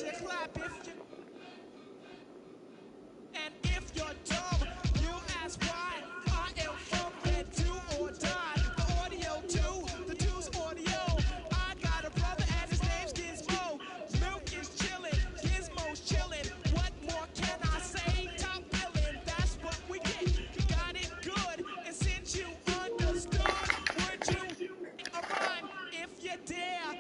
you clap if you. And if you're dumb, you ask why. I am from where do or die. The audio too, the two's audio. I got a brother and his name's Gizmo. Milk is chillin', Gizmo's chillin'. What more can I say? Top billin', that's what we get. Got it good, and since you understood, would you a rhyme if you dare? I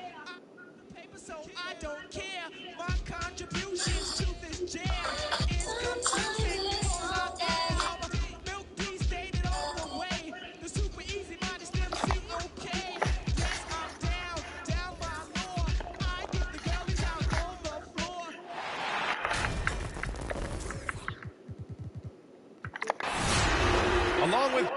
the paper, so I don't care. My contributions to this jam is consistent. Milk D stated all the way. The super easy minus them C-O-K. Yes, I'm down by law. I get the girlies out on the floor. Along with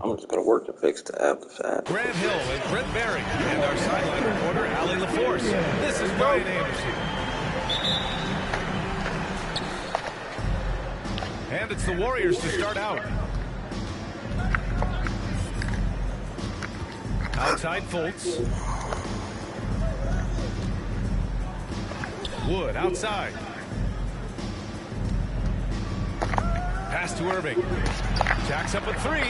I'm just going to work to fix the app to fat. Grant Hill and Brent Berry, and our sideline reporter, Allie LaForce. This is Brian Anderson. And it's the Warriors to start out. Outside Fultz. Wood outside. Pass to Irving. Jacks up a three.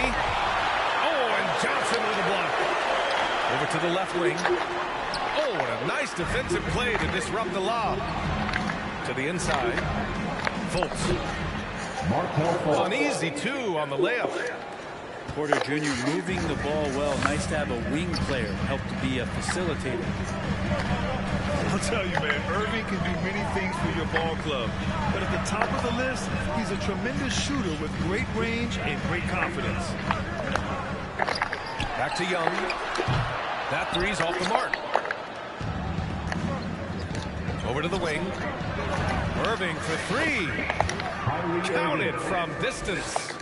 Oh, and Johnson with a block. Over to the left wing. Oh, and a nice defensive play to disrupt the lob. To the inside. Fultz. An easy two on the layup. Porter Jr. moving the ball well. Nice to have a wing player help to be a facilitator. I'll tell you, man, Irving can do many things for your ball club. But at the top of the list, he's a tremendous shooter with great range and great confidence. Back to Young. That three's off the mark. Over to the wing. Irving for three. Counted from distance.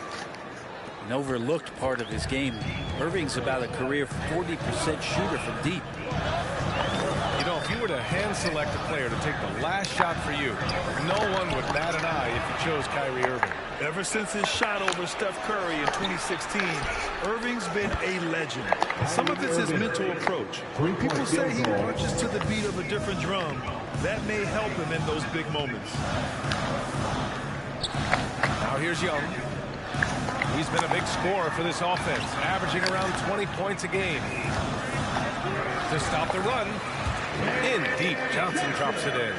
An overlooked part of his game. Irving's about a career 40% shooter from deep. You know, if you were to hand select a player to take the last shot for you, no one would bat an eye if you chose Kyrie Irving. Ever since his shot over Steph Curry in 2016, Irving's been a legend. Some of it's his mental approach. People say he marches to the beat of a different drum. That may help him in those big moments. Now here's Young. He's been a big scorer for this offense, averaging around 20 points a game. To stop the run, in deep, Johnson drops it in.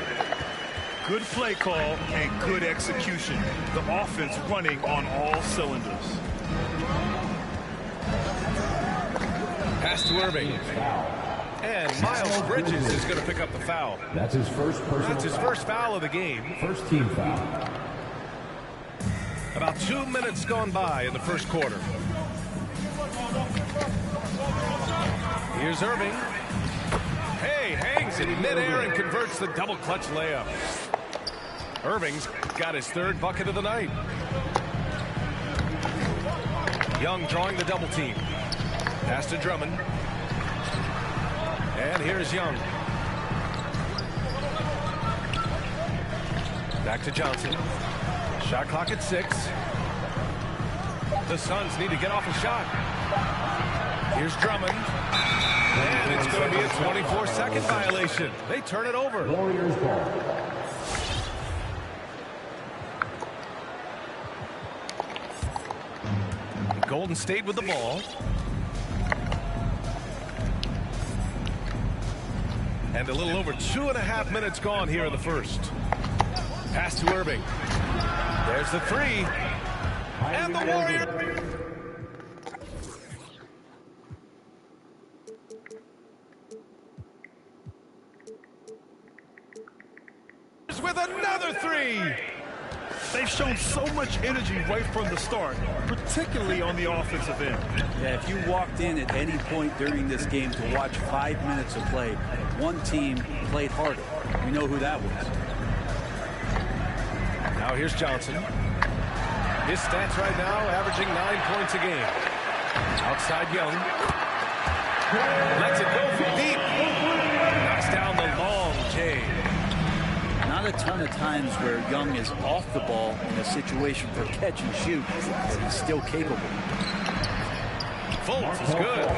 Good play call and good execution. The offense running on all cylinders. Pass to Irving. And Miles Bridges is going to pick up the foul. That's his first personal That's his first foul of the game. First team foul. About 2 minutes gone by in the first quarter. Here's Irving. Hey, hangs in midair and converts the double clutch layup. Irving's got his third bucket of the night. Young drawing the double team. Pass to Drummond. And here's Young. Back to Johnson. Shot clock at 6. The Suns need to get off a shot. Here's Drummond. And it's going to be a 24-second violation. They turn it over. Warriors ball. Golden State with the ball. And a little over 2.5 minutes gone here in the first. Pass to Irving. There's the three. And the Warriors with another three. They've shown so much energy right from the start, particularly on the offensive end. Yeah, if you walked in at any point during this game to watch 5 minutes of play, one team played harder. We know who that was. Now here's Johnson. His stats right now averaging 9 points a game. Outside Young. Lets it go from deep. Knocks down the long J. Not a ton of times where Young is off the ball in a situation for catch and shoot, but he's still capable. Fultz is good.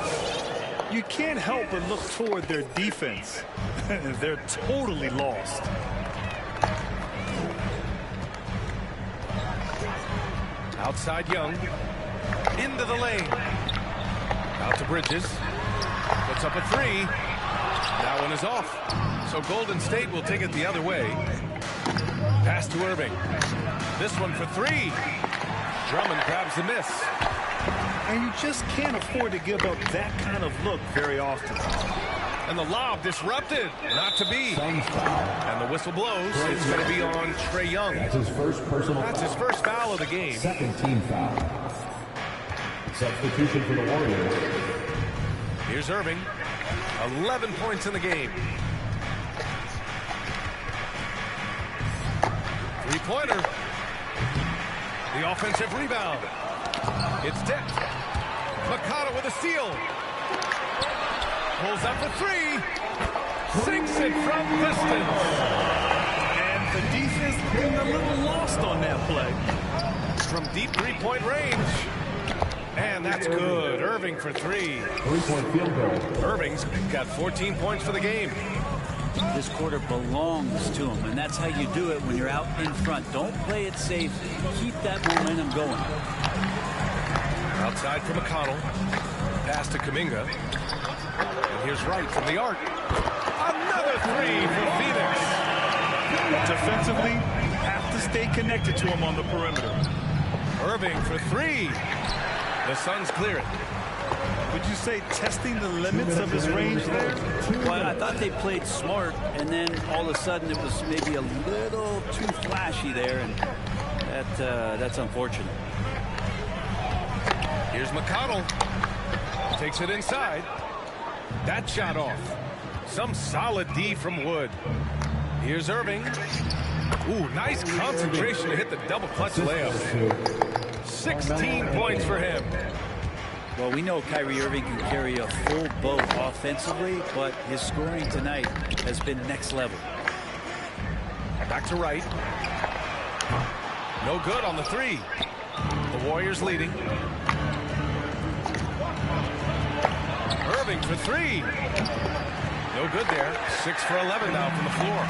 You can't help but look toward their defense. They're totally lost. Outside Young. Into the lane. Out to Bridges. Puts up a three. That one is off. So Golden State will take it the other way. Pass to Irving. This one for three. Drummond grabs the miss. And you just can't afford to give up that kind of look very often. And the lob disrupted. Not to be. And the whistle blows. It's going to be on Trae Young. That's his first personal That's foul. his first foul of the game. Second team foul. Substitution for the Warriors. Here's Irving. 11 points in the game. Three-pointer. The offensive rebound. It's tipped. Mikata with a steal. Pulls up for three. Sinks it from distance. And the defense getting a little lost on that play. From deep three-point range. And that's good. Irving for three. Three-point field goal. Irving's got 14 points for the game. This quarter belongs to him, and that's how you do it when you're out in front. Don't play it safe. Keep that momentum going. Outside for McConnell. Pass to Kuminga. And here's Wright from the arc. Another three for Phoenix. Defensively, you have to stay connected to him on the perimeter. Irving for three. The Suns clear it. Would you say testing the limits of his range there? Well, I thought they played smart, and then all of a sudden it was maybe a little too flashy there, and that's unfortunate. Here's McConnell. Takes it inside. That shot off. Some solid D from Wood. Here's Irving. Ooh, nice concentration to hit the double clutch layup. 16 points for him. Well, we know Kyrie Irving can carry a full boat offensively, but his scoring tonight has been next level. Back to Wright. No good on the three. The Warriors leading. Irving for three. No good there. 6 for 11 now from the floor.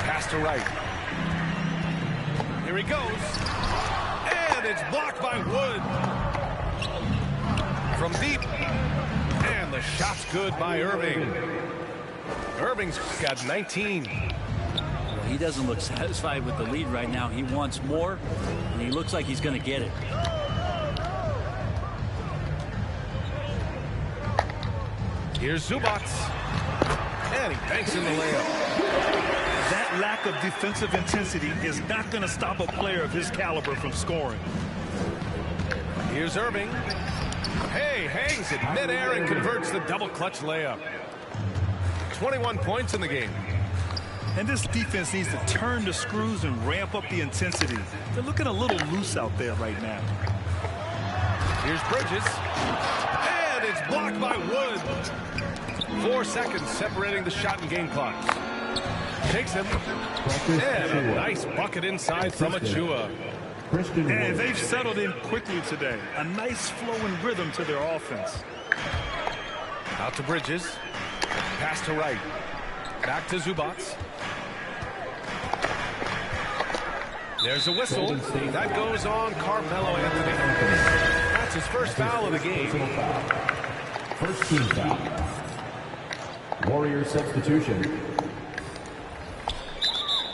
Pass to Wright. Here he goes. And it's blocked by Wood. From deep. And the shot's good by Irving. Irving's got 19. Well, he doesn't look satisfied with the lead right now. He wants more, and he looks like he's going to get it. Here's Zubac. And he banks in the layup. That lack of defensive intensity is not going to stop a player of his caliber from scoring. Here's Irving. Hey, hangs it midair and converts the double clutch layup. 21 points in the game. And this defense needs to turn the screws and ramp up the intensity. They're looking a little loose out there right now. Here's Bridges. And it's blocked by Wood. 4 seconds separating the shot and game clocks. Takes him. And a nice bucket inside from Achua. And they've settled in quickly today. A nice flow and rhythm to their offense. Out to Bridges. Pass to Wright. Back to Zubac. There's a whistle. That goes on Carmelo Anthony. That's his first foul of the game. First team foul. Warriors substitution.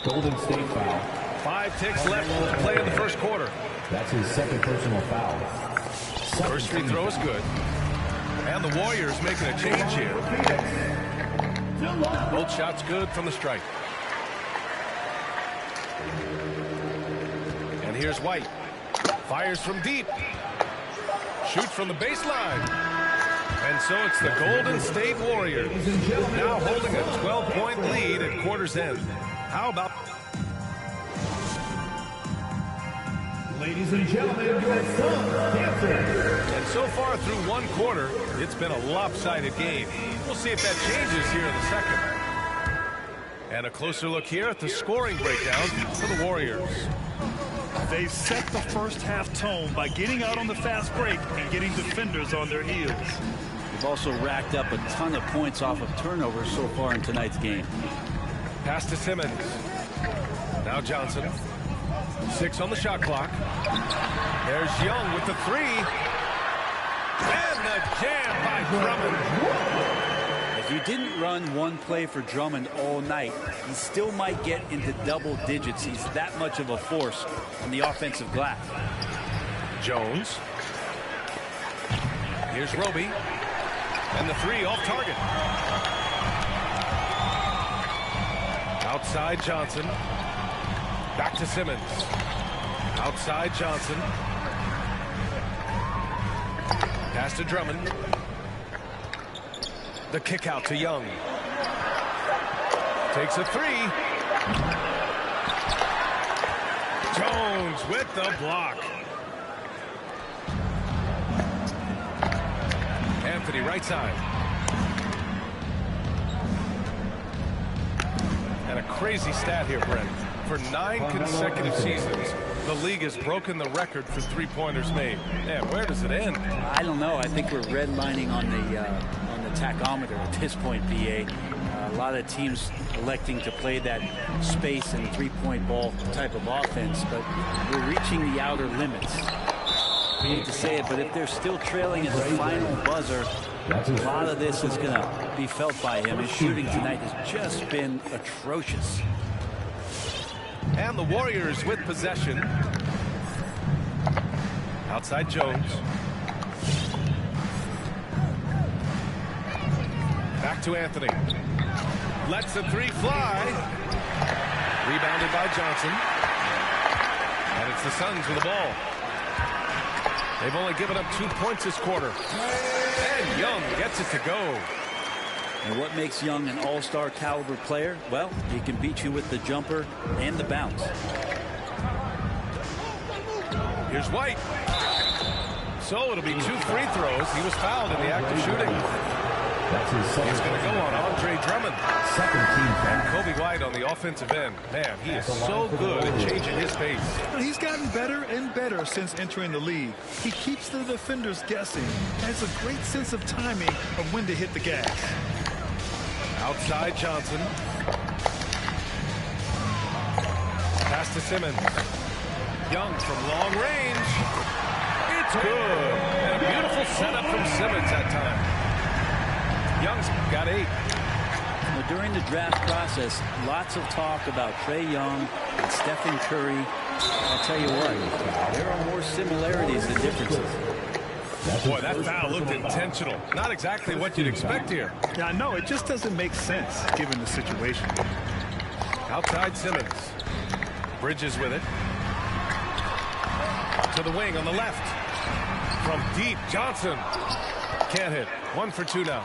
Golden State foul. 5 ticks left to play in the first quarter. That's his second personal foul. First free throw is good. And the Warriors making a change here. Both shots good from the stripe. And here's White. Fires from deep. Shoots from the baseline. And so it's the Golden State Warriors now holding a 12-point lead at quarter's end. How about... Ladies and gentlemen, your Suns dancers. And so far through one quarter, it's been a lopsided game. We'll see if that changes here in the second. And a closer look here at the scoring breakdown for the Warriors. They set the first half tone by getting out on the fast break and getting defenders on their heels. They've also racked up a ton of points off of turnovers so far in tonight's game. Pass to Simmons. Now Johnson. 6 on the shot clock. There's Young with the 3. And the jam by Drummond. If you didn't run one play for Drummond all night, he still might get into double digits. He's that much of a force on the offensive glass. Jones. Here's Roby. And the 3 off target. Outside Johnson. Back to Simmons. Outside Johnson. Pass to Drummond. The kick out to Young. Takes a 3. Jones with the block. Anthony right side. And a crazy stat here, Brent. For 9 consecutive seasons, the league has broken the record for three-pointers made. Man, where does it end? I don't know. I think we're redlining on the tachometer at this point, BA. A lot of teams electing to play that space and three-point ball type of offense, but we're reaching the outer limits. I hate to say it, but if they're still trailing at the final buzzer, a lot of this is going to be felt by him. His shooting tonight has just been atrocious. And the Warriors with possession. Outside Jones. Back to Anthony. Lets the 3 fly. Rebounded by Johnson. And it's the Suns with the ball. They've only given up 2 points this quarter. And Young gets it to go. And what makes Young an all-star caliber player? Well, he can beat you with the jumper and the bounce. Here's White. So it'll be 2 free throws. He was fouled in the act of shooting. That's his second. It's going to go on Andre Drummond. Second team And foul. Kobe White on the offensive end. Man, he is so good at changing his pace. But he's gotten better and better since entering the league. He keeps the defenders guessing. Has a great sense of timing of when to hit the gas. Outside Johnson. Pass to Simmons. Young from long range. It's good. And a beautiful setup from Simmons that time. Young's got 8. Well, during the draft process, lots of talk about Trae Young and Stephen Curry. I'll tell you what, there are more similarities than differences. Boy, that foul looked intentional. Not exactly what you'd expect here. Yeah, I know. It just doesn't make sense given the situation. Outside Simmons. Bridges with it. To the wing on the left. From deep, Johnson. Can't hit. 1 for 2 now.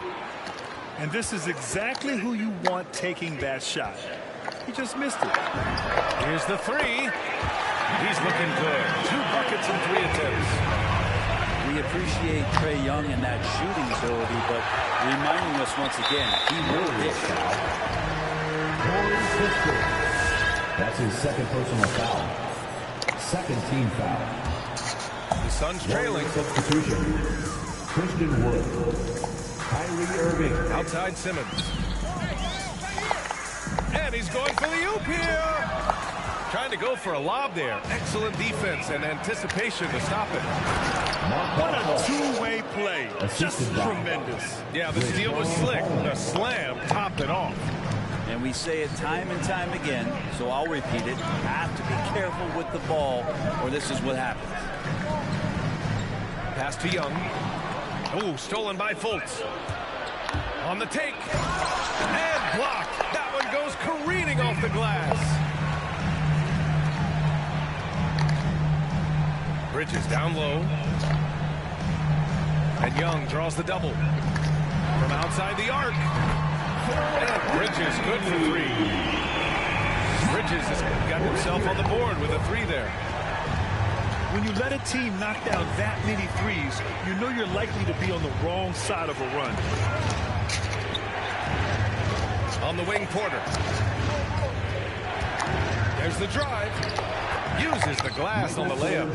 And this is exactly who you want taking that shot. He just missed it. Here's the 3. He's looking good. 2 buckets in 3 attempts. We appreciate Trae Young and that shooting ability, but reminding us once again, he will hit. Corey Fisher. That's his second personal foul. Second team foul. The Suns trailing. Substitution. Christian Wood. Kyrie Irving. Outside Simmons. And he's going for the oop here. Trying to go for a lob there. Excellent defense and anticipation to stop it. What a two-way play. Just tremendous. Yeah, the steal was slick. The slam topped it off. And we say it time and time again, so I'll repeat it. You have to be careful with the ball, or this is what happens. Pass to Young. Oh, stolen by Fultz. On the take. And blocked. That one goes careening off the glass. Bridges down low. And Young draws the double. From outside the arc. And Bridges good for 3. Bridges has got himself on the board with a 3 there. When you let a team knock down that many threes, you know you're likely to be on the wrong side of a run. On the wing, Porter. There's the drive. Uses the glass on the layup.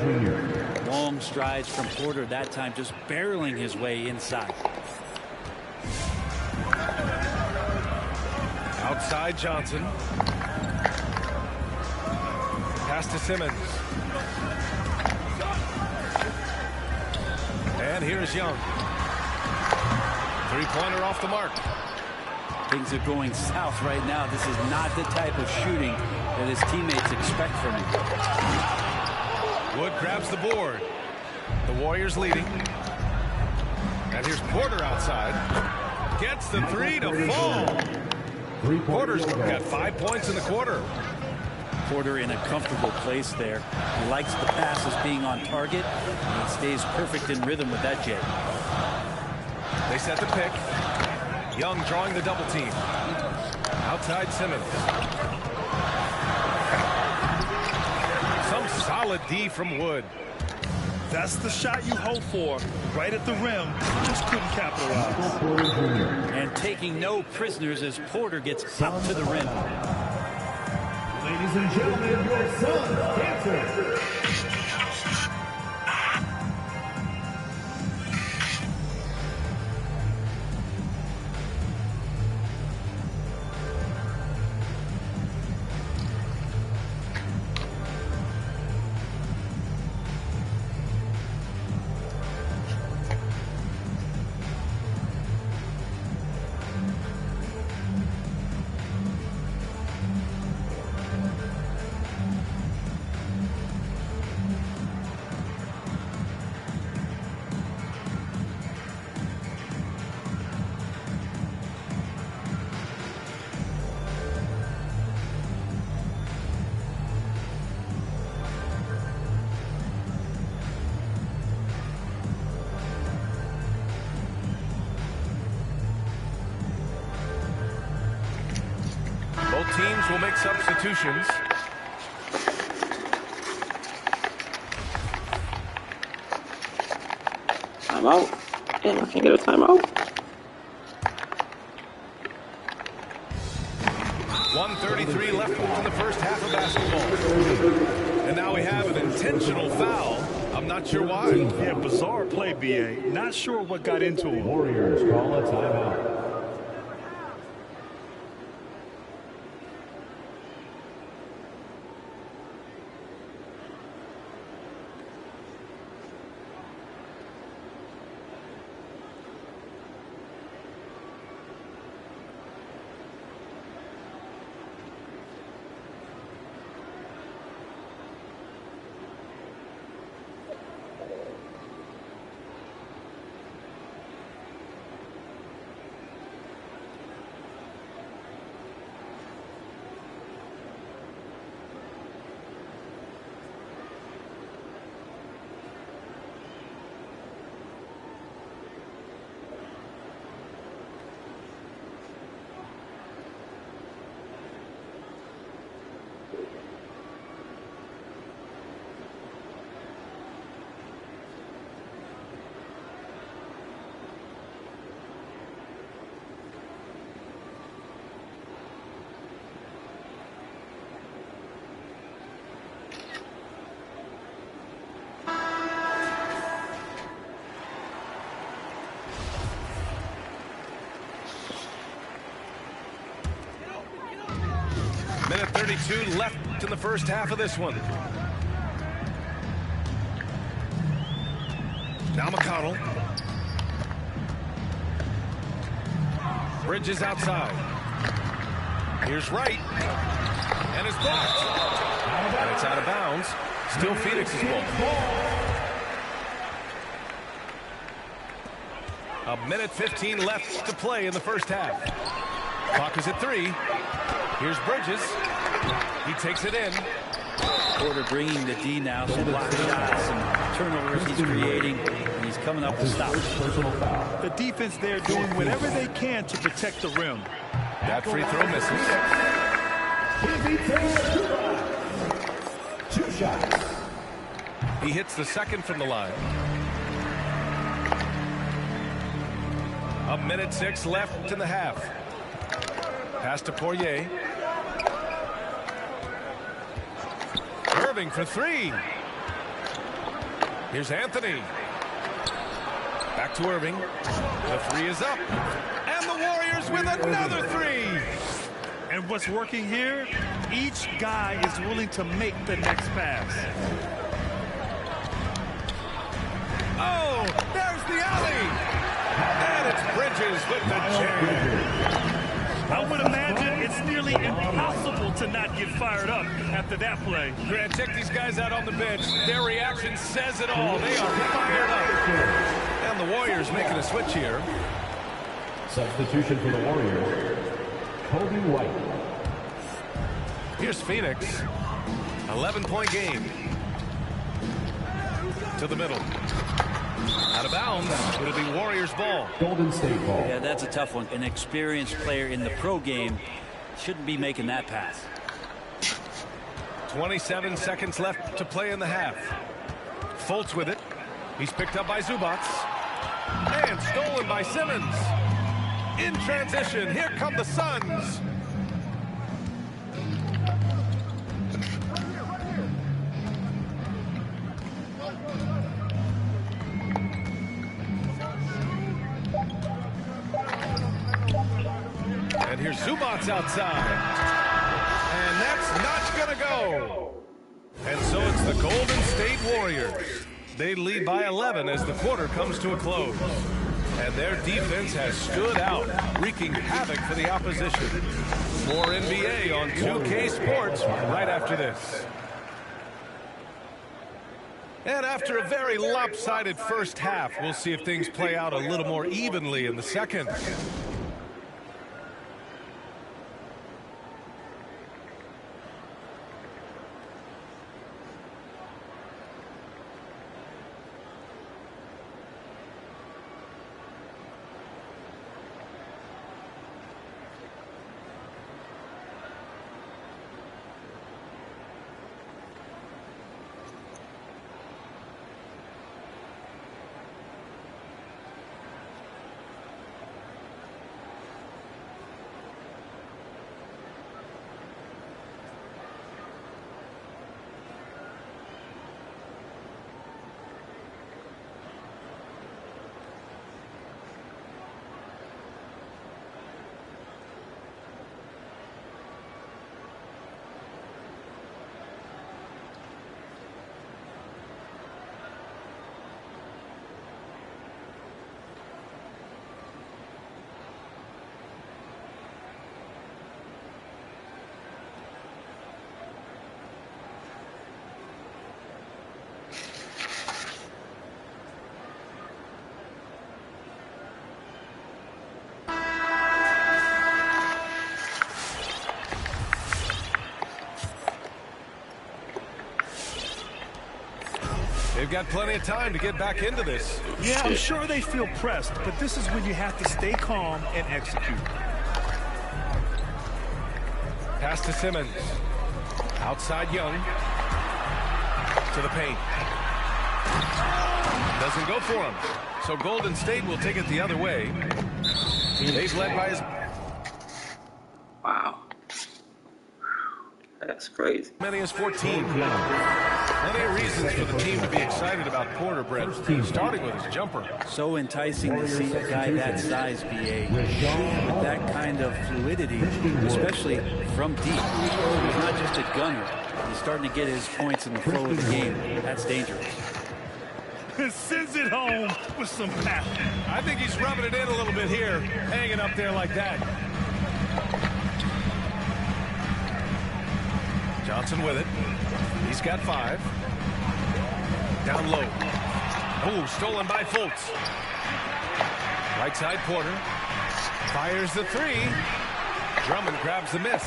Long strides from Porter that time, just barreling his way inside. Outside Johnson. Pass to Simmons. And here's Young. Three-pointer off the mark. Things are going south right now. This is not the type of shooting that his teammates expect from him. Wood grabs the board. The Warriors leading. And here's Porter outside. Gets the three to fall. Porter's got 5 points in the quarter. Porter in a comfortable place there. He likes the passes being on target, and he stays perfect in rhythm with that jet. They set the pick. Young drawing the double team. Outside Simmons. Some solid D from Wood. That's the shot you hope for. Right at the rim. Just couldn't capitalize. And taking no prisoners as Porter gets up to the rim. Ladies and gentlemen, your son's answer. Both teams will make substitutions. Timeout. And I can't get a timeout. 1:33 left in the first half of basketball. And now we have an intentional foul. I'm not sure why. Yeah, bizarre play, BA. Not sure what got into him. Warriors call a timeout. Minute 32 left in the first half of this one. Now McConnell. Bridges outside. Here's Wright. And it's blocked. And it's out of bounds. Still Phoenix's ball. A minute 15 left to play in the first half. Clock is at 3. Here's Bridges. He takes it in. Porter bringing the D now. Some block shots, some turnovers he's creating, and he's coming up with stops. The defense there doing whatever they can to protect the rim. That free throw misses. Two shots. He hits the second from the line. 1:06 left in the half. Pass to Poirier. Irving for three. Here's Anthony. Back to Irving. The three is up. And the Warriors with another three. And what's working here, each guy is willing to make the next pass. Oh, there's the alley. And it's Bridges with the jam. I would imagine it's nearly impossible to not get fired up after that play. Grant, check these guys out on the bench. Their reaction says it all. They are fired up. And the Warriors making a switch here. Substitution for the Warriors, Kobe White. Here's Phoenix. 11-point game. To the middle. Out of bounds. It'll be Warriors ball. Golden State ball. Yeah, that's a tough one. An experienced player in the pro game shouldn't be making that pass. 27 seconds left to play in the half. Fultz with it. He's picked up by Zubac. And stolen by Simmons. In transition, here come the Suns. And here's Zubac outside. And that's not going to go. And so it's the Golden State Warriors. They lead by 11 as the quarter comes to a close. And their defense has stood out, wreaking havoc for the opposition. More NBA on 2K Sports right after this. And after a very lopsided first half, we'll see if things play out a little more evenly in the second. They've got plenty of time to get back into this. Yeah, I'm sure they feel pressed, but this is when you have to stay calm and execute. Pass to Simmons. Outside Young. To the paint. Doesn't go for him. So Golden State will take it the other way. They've led by as Wow. That's crazy. many as 14. Plenty of reasons for the team to be excited about Porter, Brent, starting with his jumper. So enticing to see a guy that size, BA, with that kind of fluidity, especially from deep. He's not just a gunner. He's starting to get his points in the flow of the game. That's dangerous. Sends it home with some passion. I think he's rubbing it in a little bit here, hanging up there like that. Johnson with it. He's got 5. Down low. Oh, stolen by Fultz. Right side Porter. Fires the 3. Drummond grabs the miss.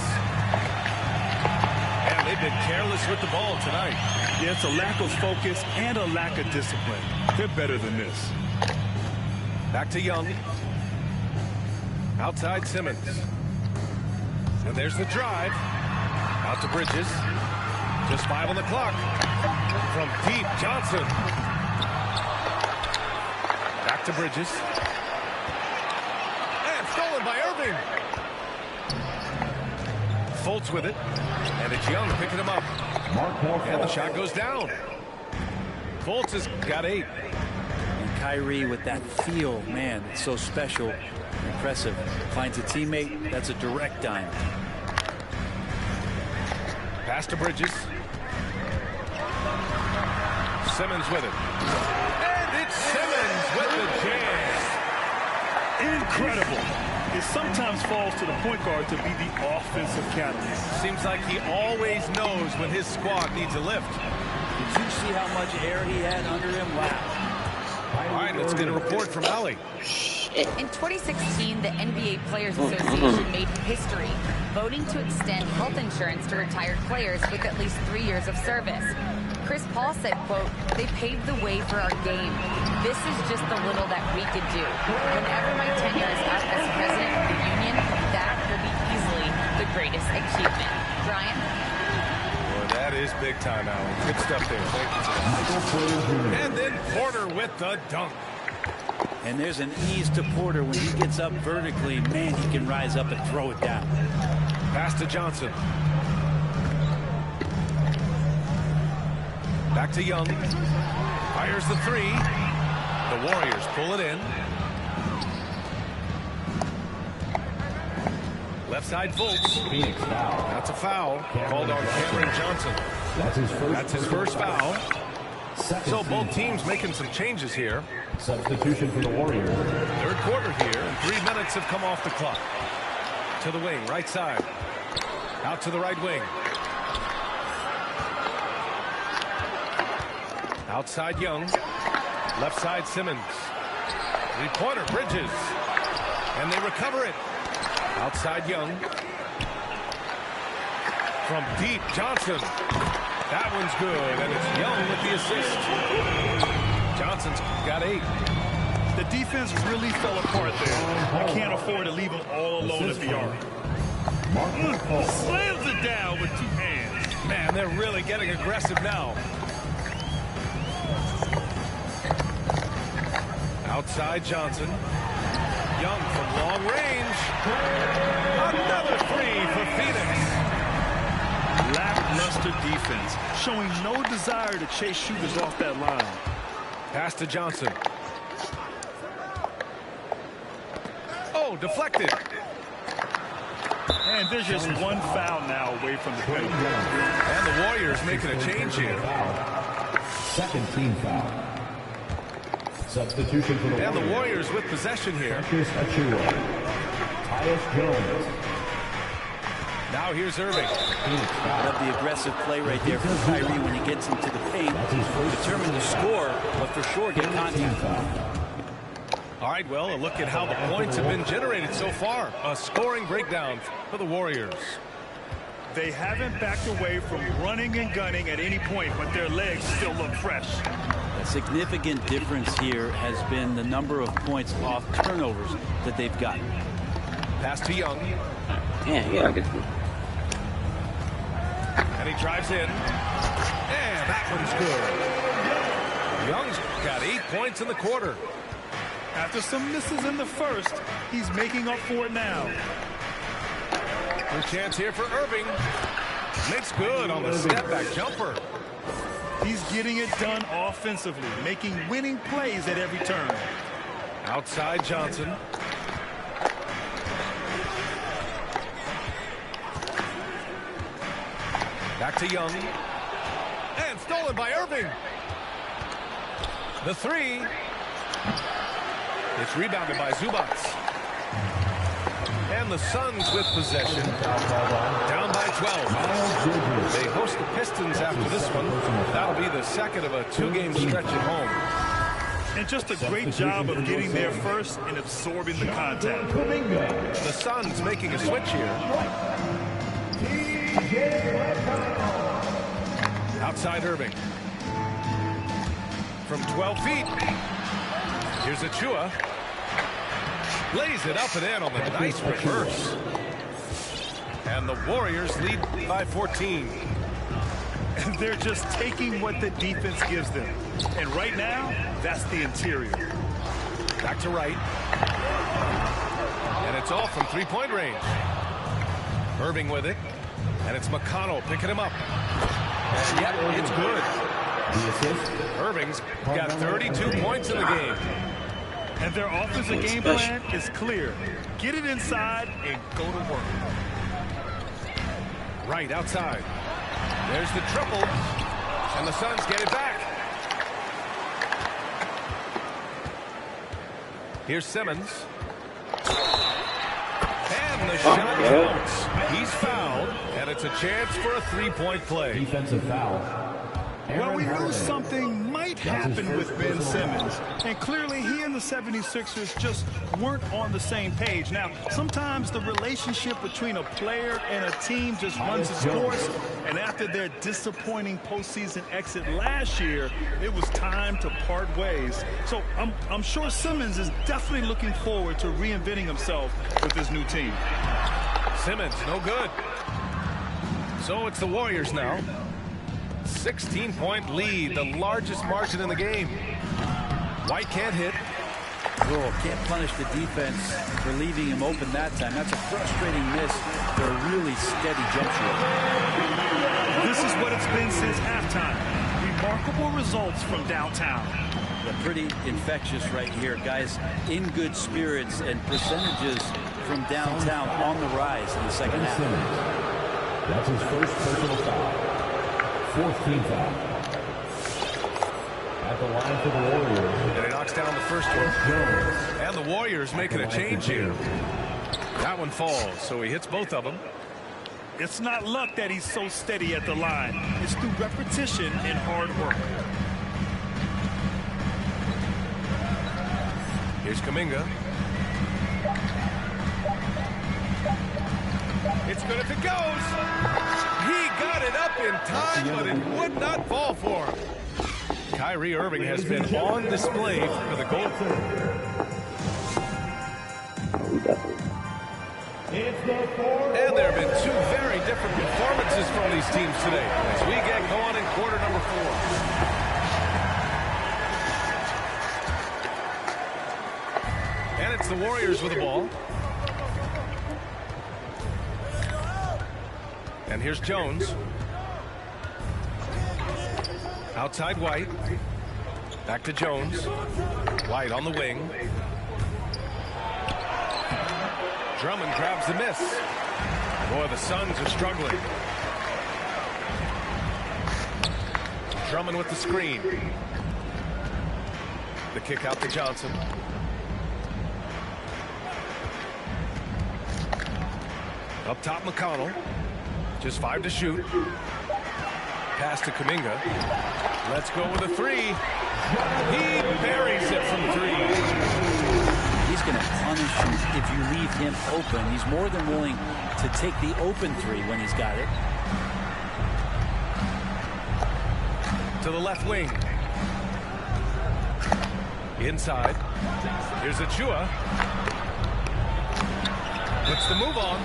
And they've been careless with the ball tonight. Yeah, it's a lack of focus and a lack of discipline. They're better than this. Back to Young. Outside Simmons. And there's the drive. Out to Bridges. Just 5 on the clock. From deep, Johnson. Back to Bridges. And stolen by Irving. Fultz with it. And it's Young picking him up. And the shot goes down. Fultz has got 8. And Kyrie with that feel, man, it's so special. Impressive. Finds a teammate. That's a direct dime. Pass to Bridges. Simmons with it. And it's Simmons with the jam. Incredible. It sometimes falls to the point guard to be the offensive catalyst. Seems like he always knows when his squad needs a lift. Did you see how much air he had under him? Wow. All right, let's get a report from Allie. In 2016, the NBA Players Association made history, voting to extend health insurance to retired players with at least 3 years of service. Chris Paul said, quote, "They paved the way for our game. This is just the little that we could do. Whenever my tenure is up as president of the union, that will be easily the greatest achievement." Brian? Boy, that is big time, Allen. Good stuff there. Thank you for that. And then Porter with the dunk. And there's an ease to Porter when he gets up vertically. Man, he can rise up and throw it down. Pass to Johnson. Back to Young. Fires the 3. The Warriors pull it in. Left side Fultz. Phoenix foul. That's a foul called on Cameron Johnson. That's his first foul. So both teams making some changes here. Substitution for the Warriors. Third quarter here, and 3 minutes have come off the clock. To the wing, right side. Out to the right wing. Outside Young. Left side Simmons. 3-pointer Bridges. And they recover it. Outside Young. From deep, Johnson. That one's good, and it's Young with the assist. Johnson's got 8. The defense really fell apart there. I can't afford to leave them all alone at the arc. Slams it down with 2 hands. Man, they're really getting aggressive now. Outside Johnson. Young from long range. Another 3 for Phoenix. Lackluster defense, showing no desire to chase shooters off that line. Pass to Johnson. Oh, deflected. And there's just 1 foul now away from the penalty. And the Warriors making a change here. Second team foul. Substitution for the And the Warriors with possession here. Precious Achiuwa. Tyus Jones. Now here's Irving. I love the aggressive play right there from Kyrie when he gets into the paint. Determined to score, but for sure get contact. All right, well, a look at how the points have been generated so far. A scoring breakdown for the Warriors. They haven't backed away from running and gunning at any point, but their legs still look fresh. A significant difference here has been the number of points off turnovers that they've gotten. Pass to Young. Yeah, good. And he drives in. And that one's good. Young's got 8 points in the quarter. After some misses in the first, he's making up for it now. Good chance here for Irving. Makes good on the step-back jumper. He's getting it done offensively, making winning plays at every turn. Outside Johnson. Back to Young. And stolen by Irving. The 3. It's rebounded by Zubats. And the Suns with possession. Down by 12. They host the Pistons after this one. That'll be the second of a 2-game stretch at home. And just a great job of getting there first and absorbing the contact. The Suns making a switch here. Outside Irving. From 12 feet. Here's Achiuwa. Lays it up and in on the nice reverse. And the Warriors lead by 14. and they're just taking what the defense gives them. And right now, that's the interior. Back to right. And it's all from three-point range. Irving with it. And it's McConnell picking him up. And yep, it's good. Irving's got 32 points in the game. And their offensive game plan is clear. Get it inside and go to work. Right outside. There's the triple. And the Suns get it back. Here's Simmons. And the shot counts. He's fouled, and it's a chance for a three-point play. Defensive foul. Well, we knew something might happen with Ben Simmons, and clearly he and the 76ers just weren't on the same page. Now, sometimes the relationship between a player and a team just runs its course, and after their disappointing postseason exit last year, it was time to part ways. So I'm sure Simmons is definitely looking forward to reinventing himself with his new team. Simmons, no good. So it's the Warriors now. 16-point lead, the largest margin in the game. White can't hit. Rule can't punish the defense for leaving him open that time. That's a frustrating miss for a really steady jump shot. This is what it's been since halftime. Remarkable results from downtown. Yeah, pretty infectious right here. Guys in good spirits and percentages from downtown on the rise in the second half. That's his first personal foul. Fourth team foul. At the line for the Warriors. And he knocks down the first one. And the Warriors making a change here. That one falls, so he hits both of them. It's not luck that he's so steady at the line. It's through repetition and hard work. Here's Kuminga. It's good if it goes. He got it up in time, but it would not fall for him. Kyrie Irving has been on display for the goal. And there have been two very different performances from these teams today as we get going in quarter number 4. And it's the Warriors with the ball. And here's Jones. Outside White. Back to Jones. White on the wing. Drummond grabs the miss. Boy, the Suns are struggling. Drummond with the screen. The kick out to Johnson. Up top, McConnell. Just 5 to shoot. Pass to Kuminga. Let's go with a three. He buries it from 3. He's going to punish you if you leave him open. He's more than willing to take the open 3 when he's got it. To the left wing. Inside. Here's Achua. Puts the move on.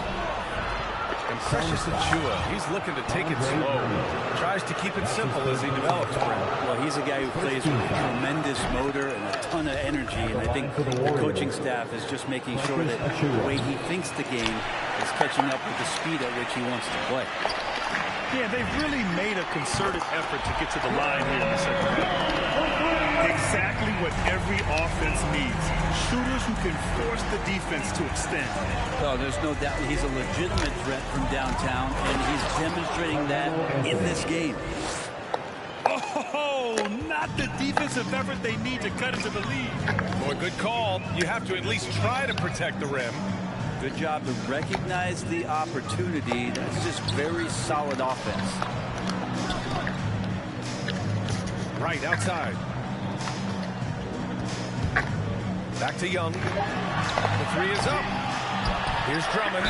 And Precious Achua, he's looking to take it slow. Tries to keep it simple as he develops. Well, he's a guy who plays with tremendous motor and a ton of energy, and I think the coaching staff is just making sure that the way he thinks the game is catching up with the speed at which he wants to play. Yeah, they've really made a concerted effort to get to the line here in the second half. Exactly what every offense needs. Shooters who can force the defense to extend. Oh, there's no doubt he's a legitimate threat from downtown, and he's demonstrating that in this game. Oh, not the defensive effort they need to cut into the lead. Boy, good call. You have to at least try to protect the rim. Good job to recognize the opportunity. That's just very solid offense. Right outside. Back to Young. The 3 is up. Here's Drummond.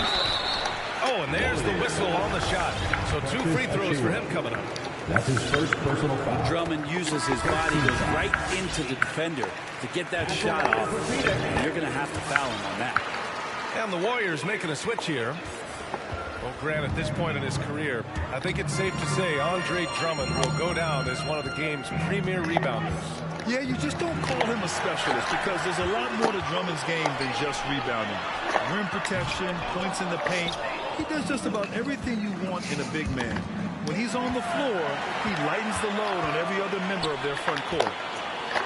Oh, and there's the whistle on the shot. So 2 free throws for him coming up. That's his first personal foul. Drummond uses his body, goes right into the defender to get that shot off. And you're going to have to foul him on that. And the Warriors making a switch here. Grant, at this point in his career, I think it's safe to say Andre Drummond will go down as one of the game's premier rebounders. Yeah, you just don't call him a specialist because there's a lot more to Drummond's game than just rebounding. Rim protection, points in the paint. He does just about everything you want in a big man. When he's on the floor, he lightens the load on every other member of their front court.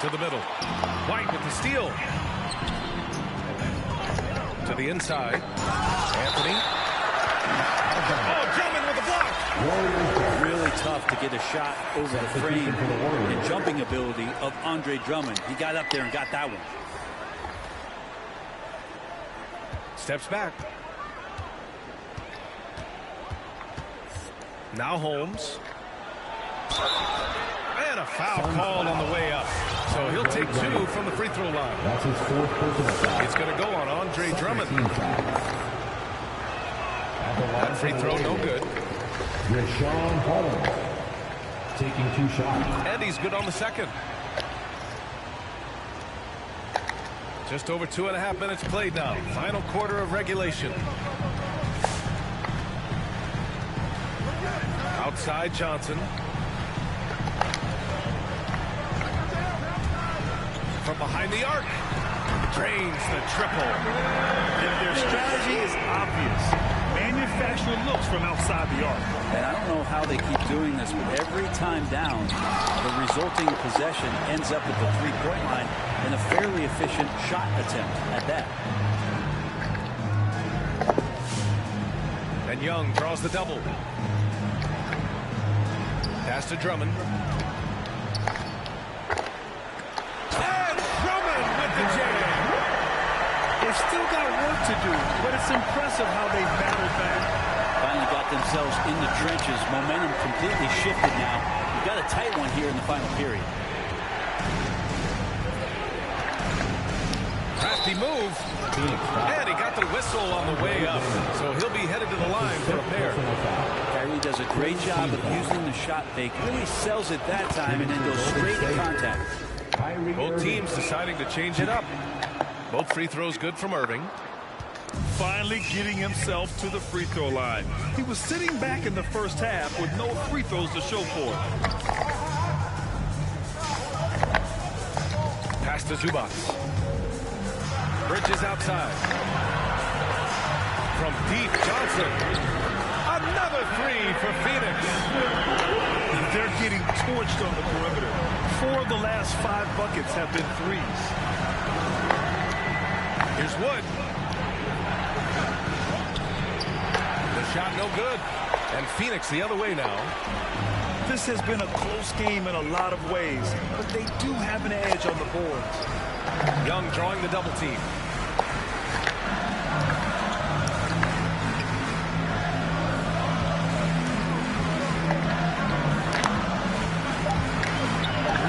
To the middle. White with the steal. To the inside. Anthony. Oh, Drummond with the block. Really tough to get a shot over the frame and jumping ability of Andre Drummond. He got up there and got that one. Steps back. Now Holmes. And a foul called on the way up. So he'll take 2 from the free throw line. That's his 4th personal foul. It's going to go on Andre Drummond. That free throw no good. Richaun Holmes taking 2 shots. And he's good on the second. Just over 2.5 minutes played now. Final quarter of regulation. Outside Johnson. From behind the arc. Drains the triple. Their strategy is obvious. Manufacture looks from outside the arc. And I don't know how they keep doing this, but every time down, the resulting possession ends up at the three-point line in a fairly efficient shot attempt at that. And Young draws the double. Pass to Drummond. And Drummond with the jam. They've still got work to do, but it's impressive how they battled back. Finally got themselves in the trenches. Momentum completely shifted now. We've got a tight one here in the final period. Crafty move. And he got the whistle on the way up. So he'll be headed to the line for a pair. Kyrie does a great job of using the shot fake. Really sells it that time and then goes straight to contact. Both teams deciding to change it up. Both free throws good from Irving. Finally getting himself to the free throw line. He was sitting back in the first half with no free throws to show for it. Pass to Zubac. Bridges outside. From deep, Johnson. Another 3 for Phoenix. They're getting torched on the perimeter. 4 of the last 5 buckets have been threes. Here's Wood. The shot no good. And Phoenix the other way now. This has been a close game in a lot of ways, but they do have an edge on the boards. Young drawing the double team.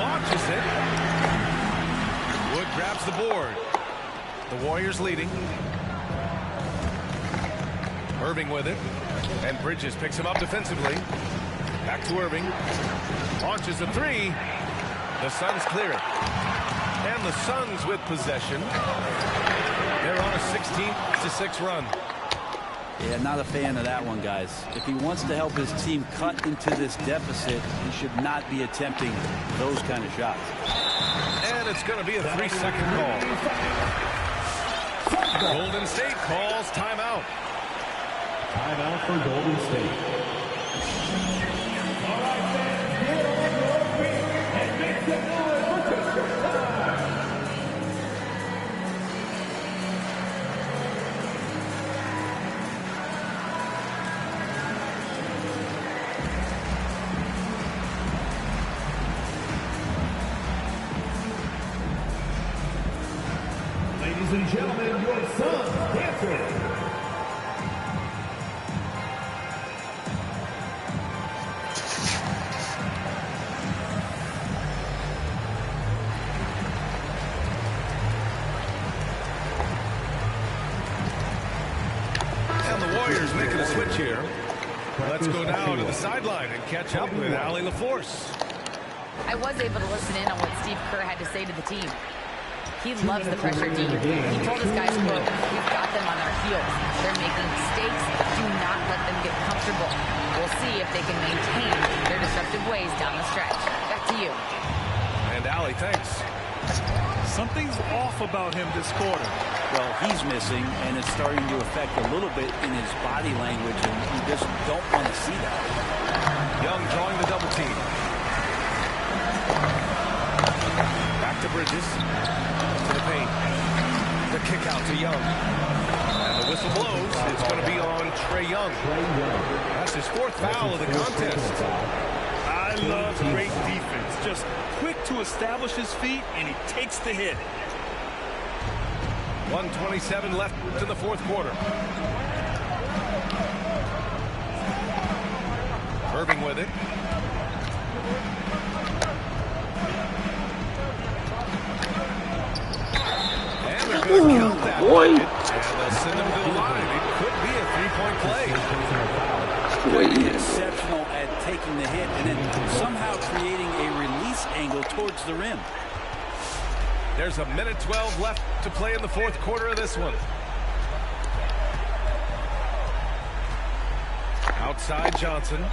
Launches it. Wood grabs the board. The Warriors leading. Irving with it. And Bridges picks him up defensively. Back to Irving. Launches a 3. The Suns clear it. And the Suns with possession. They're on a 16-6 run. Yeah, not a fan of that one, guys. If he wants to help his team cut into this deficit, he should not be attempting those kind of shots. And it's going to be a 3-second call. Golden State calls timeout. Timeout for Golden State. All right, fans, get on your feet and make some noise for Mr. Time. Ladies and gentlemen, your Suns dancer. Warriors making a switch here. Let's go now to the sideline and catch up with Allie LaForce. I was able to listen in on what Steve Kerr had to say to the team. He loves the pressure deep. He told his guys, quote, "We've got them on our heels. They're making mistakes. Do not let them get comfortable. We'll see if they can maintain their disruptive ways down the stretch. Back to you. And Allie, thanks. Something's off about him this quarter. Well, he's missing, and it's starting to affect a little bit in his body language, and you just don't want to see that. Young drawing the double team. Back to Bridges. To the paint. The kick out to Young. And the whistle blows. It's going to be on Trae Young. That's his 4th foul of the contest. I love great defense. Just quick to establish his feet, and he takes the hit. 1:27 left in the 4th quarter. Irving with it. And they're going to count that. Boy. And they'll send him to the line. It could be a 3-point play. Exceptional at taking the hit and then somehow creating a release angle towards the rim. There's a minute 12 left to play in the 4th quarter of this one. Outside Johnson.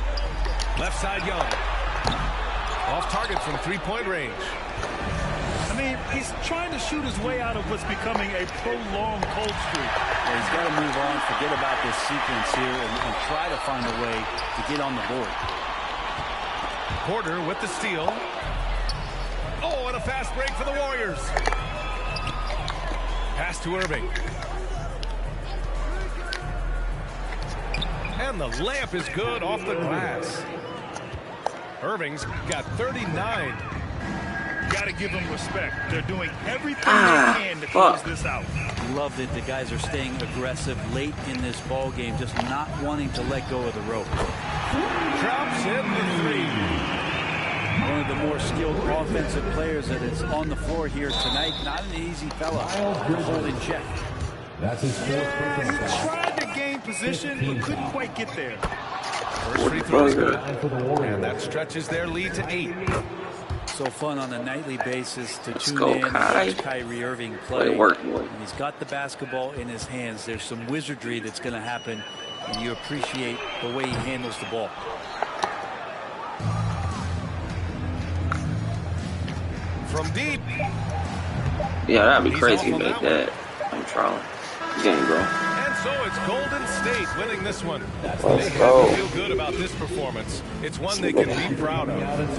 Left side Young. Off target from 3-point range. I mean, he's trying to shoot his way out of what's becoming a prolonged cold streak. Yeah, he's got to move on, forget about this sequence here, and try to find a way to get on the board. Porter with the steal. Oh, and a fast break for the Warriors. Pass to Irving. And the layup is good off the glass. Irving's got 39. Got to give them respect. They're doing everything they can to close this out. Love that the guys are staying aggressive late in this ball game, just not wanting to let go of the rope. Drops in the 3. One of the more skilled offensive players that is on the floor here tonight. Not an easy fella to hold in check. That's his 4th personal He foul. tried to gain position, but couldn't quite get there. First free throw is good. And that stretches their lead to 8. So fun on a nightly basis to tune go, in and Kai. watch Kyrie Irving play. Way work, boy. And he's got the basketball in his hands. There's some wizardry that's going to happen, and you appreciate the way he handles the ball. From deep. Yeah, that'd be He's crazy off to on make that that. I'm trying. Game, bro. And so it's Golden State winning this one. They Let's have go. to feel good about this performance. It's one they can be proud of.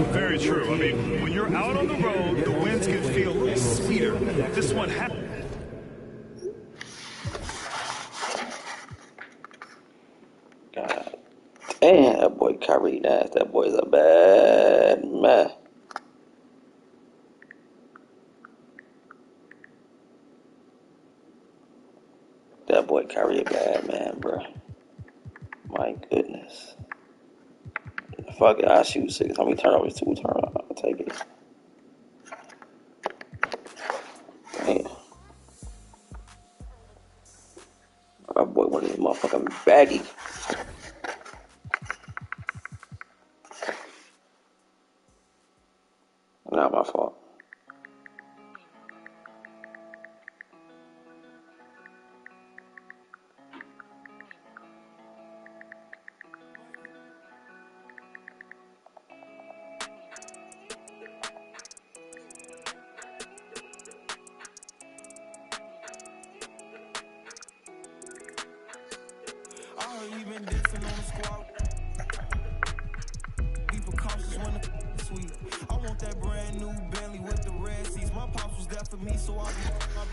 Very true. I mean, when you're out on the road, the wins can feel a little sweeter. This one happened. God damn, that boy Kyrie Nash. That boy's a bad man. That boy Kyrie a bad man, bro. My goodness. Fuck it, I shoot 6. How many turnovers? 2 turnovers. I'll take it. Damn. That boy one of these motherfucking baggy. Not my fault. You been dissing on the squad. Be precautious when the sweet. I want that brand new Bentley with the red seats. My pops was there for me, so I'll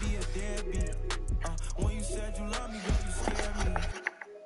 be a deadbeat. When you said you love me,